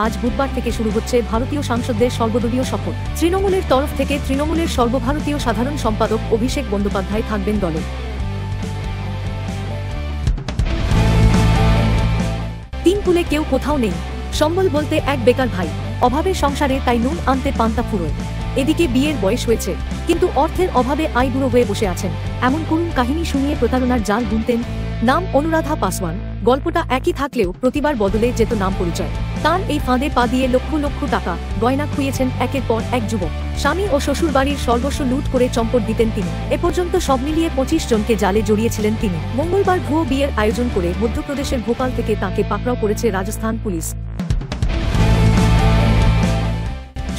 আজ বুধবার থেকে শুরু হচ্ছে ভারতীয় সাংসদদের সর্বদলীয় শপথ। তৃণমূলের তরফ থেকে তৃণমূলের সর্বভারতীয় সাধারণ সম্পাদক অভিষেক বন্দ্যোপাধ্যায় থাকবেন দলে। তিন কুলে কেউ কোথাও নেই, সম্বল বলতে এক বেকার ভাই, অভাবের সংসারে তাই নুন আনতে পান্তা ফুরোয়। এদিকে বিয়ের বয়স হয়েছে, কিন্তু অর্থের অভাবে আইবুড়ো হয়ে বসে আছেন, এমন করুণ কাহিনী শুনিয়ে প্রতারণার জাল বুনতেন। নাম অনুরাধা পাসওয়ান। গল্পটা একই থাকলেও প্রতিবার বদলে যেত নাম পরিচয়। তার এই ফাঁদে পা দিয়ে লক্ষ লক্ষ টাকা গয়না খুইয়েছেন একের পর এক যুবক। স্বামী ও শ্বশুর বাড়ির সর্বস্ব লুট করে চম্পট দিতেন তিনি। এ পর্যন্ত সব মিলিয়ে 25 জনকে জালে জড়িয়েছিলেন তিনি। মঙ্গলবার ভুয়ো বিয়ের আয়োজন করে মধ্যপ্রদেশের ভোপাল থেকে তাঁকে পাকড়াও করেছে রাজস্থান পুলিশ।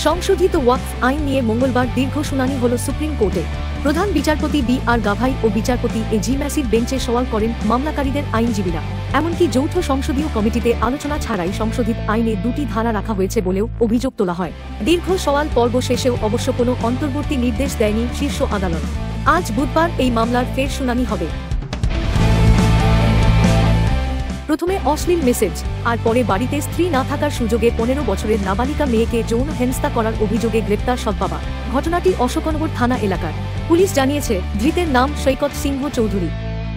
সংশোধিত ওয়াকফ আইন নিয়ে মঙ্গলবার দীর্ঘ শুনানি হল সুপ্রিম কোর্টে। প্রধান বিচারপতি বি.আর. গাভাই ও বিচারপতি এ.জি. ম্যাসির বেঞ্চে সওয়াল করেন মামলাকারীদের আইনজীবীরা। এমনকি যৌথ সংসদীয় কমিটিতে আলোচনা ছাড়াই সংশোধিত আইনে 2টি ধারা রাখা হয়েছে বলেও অভিযোগ তোলা হয়। দীর্ঘ সওয়াল পর্ব শেষেও অবশ্য কোনো অন্তর্বর্তী নির্দেশ দেয়নি শীর্ষ আদালত। আজ বুধবার এই মামলার ফের শুনানি হবে। প্রথমে অশ্লীল মেসেজ আর পরে বাড়িতে স্ত্রী না থাকার সুযোগে 15 বছরের নাবালিকা মেয়েকে যৌন হেনস্থা করার অভিযোগে গ্রেপ্তার সৎবাবা। ঘটনাটি অশোকনগর থানা এলাকার। পুলিশ জানিয়েছে ধৃতের নাম সৈকত সিংহ চৌধুরী।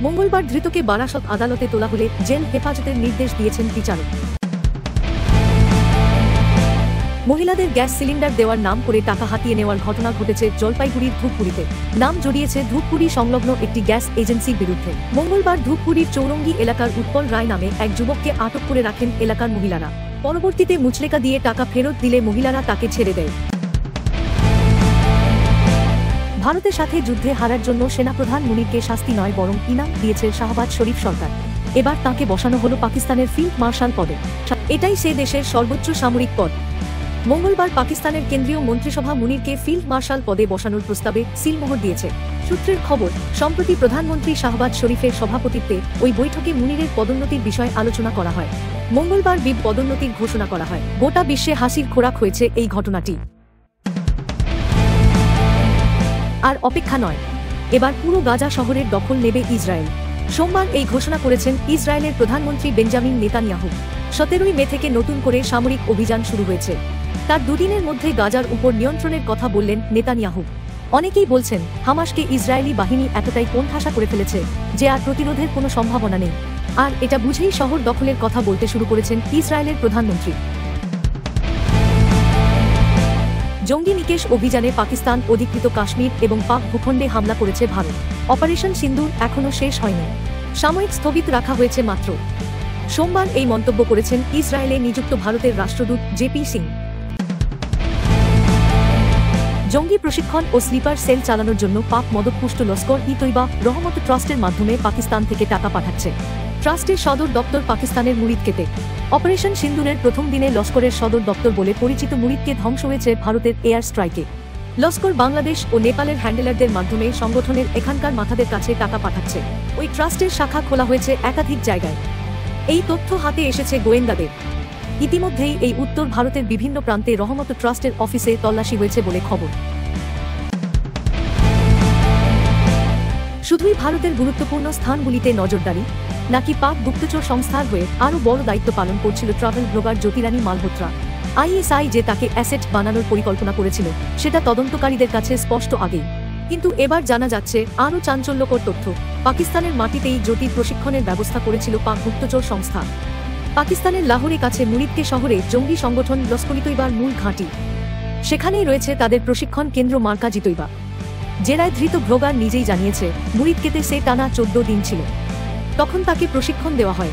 মঙ্গলবার ধৃতকে বারাসত আদালতে তোলা হলে জেল হেফাজতের নির্দেশ দিয়েছেন বিচারক। মহিলাদের গ্যাস সিলিন্ডার দেওয়ার নাম করে টাকা হাতিয়ে নেওয়ার ঘটনা ঘটেছে জলপাইগুড়ির ধূপগুড়িতে। নাম জড়িয়েছে ধূপগুড়ি সংলগ্ন একটি গ্যাস এজেন্সির বিরুদ্ধে। মঙ্গলবার ধূপগুড়ির চৌরঙ্গি এলাকার উৎপল রায় নামে এক যুবককে আটক করে রাখেন এলাকার মহিলারা। পরবর্তীতে মুচলেকা দিয়ে টাকা ফেরত দিলে মহিলারা তাকে ছেড়ে দেয়। ভারতের সাথে যুদ্ধে হারার জন্য সেনাপ্রধান মুনিরকে শাস্তি নয় বরং ইনাম দিয়েছে শাহবাজ শরীফ সরকার। এবার তাঁকে বসানো হলো পাকিস্তানের ফিল্ড মার্শাল পদে। এটাই সে দেশের সর্বোচ্চ সামরিক পদ। মঙ্গলবার পাকিস্তানের কেন্দ্রীয় মন্ত্রিসভা মুনিরকে ফিল্ড মার্শাল পদে বসানোর প্রস্তাবে সিলমোহর দিয়েছে। সূত্রের খবর, সম্প্রতি প্রধানমন্ত্রী শাহবাজ শরীফের সভাপতিত্বে ওই বৈঠকে মুনিরের পদোন্নতির বিষয়ে আলোচনা করা হয়। মঙ্গলবার পদোন্নতির ঘোষণা করা হয়। গোটা বিশ্বে হাসির খোরাক হয়েছে এই ঘটনাটি। আর অপেক্ষা নয়, এবার পুরো গাজা শহরের দখল নেবে ইসরায়েল। সোমবার এই ঘোষণা করেছেন ইসরায়েলের প্রধানমন্ত্রী বেঞ্জামিন নেতানিয়াহু। 17 মে থেকে নতুন করে সামরিক অভিযান শুরু হয়েছে। তার দুদিনের মধ্যে গাজার উপর নিয়ন্ত্রণের কথা বললেন নেতানিয়াহু। অনেকেই বলছেন হামাসকে ইসরায়েলি বাহিনী এতটাই কোণঠাসা করে ফেলেছে যে আর প্রতিরোধের কোনো সম্ভাবনা নেই। আর এটা বুঝেই শহর দখলের কথা বলতে শুরু করেছেন ইসরায়েলের প্রধানমন্ত্রী। জঙ্গি নিকেশ অভিযানে পাকিস্তান অধিকৃত কাশ্মীর এবং পাক ভূখণ্ডে হামলা করেছে ভারত। অপারেশন সিন্দুর এখনও শেষ হয়নি, সাময়িক স্থগিত রাখা হয়েছে মাত্র। সোমবার এই মন্তব্য করেছেন ইসরায়েলে নিযুক্ত ভারতের রাষ্ট্রদূত জে.পি. সিং। জঙ্গি প্রশিক্ষণ ও স্লিপার সেল চালানোর জন্য পাক মদতপুষ্ট লস্কর-ই-তৈবা রহমত ট্রাস্টের মাধ্যমে পাকিস্তান থেকে টাকা পাঠাচ্ছে। ট্রাস্টের সদর দপ্তর পাকিস্তানের মুরিদকেতে। অপারেশন সিন্দুরের প্রথম দিনে লস্করের সদর দপ্তর বলে পরিচিত মুরিদকে ধ্বংস হয়েছে ভারতের এয়ার স্ট্রাইকে। লস্কর বাংলাদেশ ও নেপালের হ্যান্ডেলারদের মাধ্যমে সংগঠনের এখানকার মাথাদের কাছে টাকা পাঠাচ্ছে। ওই ট্রাস্টের শাখা খোলা হয়েছে একাধিক জায়গায়। এই তথ্য হাতে এসেছে গোয়েন্দাদের। ইতিমধ্যেই এই উত্তর ভারতের বিভিন্ন প্রান্তে রহমত ট্রাস্টের অফিসে তল্লাশি হয়েছে বলে খবর। শুধুই ভারতের গুরুত্বপূর্ণ স্থানগুলিতে নজরদারি, নাকি পাক গুপ্তচর সংস্থার হয়ে আরও বড় দায়িত্ব পালন করছিল ট্রাভেল ব্লগার জ্যোতিরানী মালহোত্রা? আইএসআই যে তাকে অ্যাসেট বানানোর পরিকল্পনা করেছিল সেটা তদন্তকারীদের কাছে স্পষ্ট আগেই। কিন্তু এবার জানা যাচ্ছে আরও চাঞ্চল্যকর তথ্য। পাকিস্তানের মাটিতেই জ্যোতির প্রশিক্ষণের ব্যবস্থা করেছিল পাক গুপ্তচর সংস্থা। পাকিস্তানের লাহোরের কাছে মুরিদকে শহরে জঙ্গি সংগঠন লস্কর-ই-তৈবার মূল ঘাঁটি। সেখানেই রয়েছে তাদের প্রশিক্ষণ কেন্দ্র মার্কাজ-ই-তৈবা। জেরায় ধৃত ব্লগার নিজেই জানিয়েছে মুরিদকেতে সে টানা 14 দিন ছিল। তখন তাকে প্রশিক্ষণ দেওয়া হয়।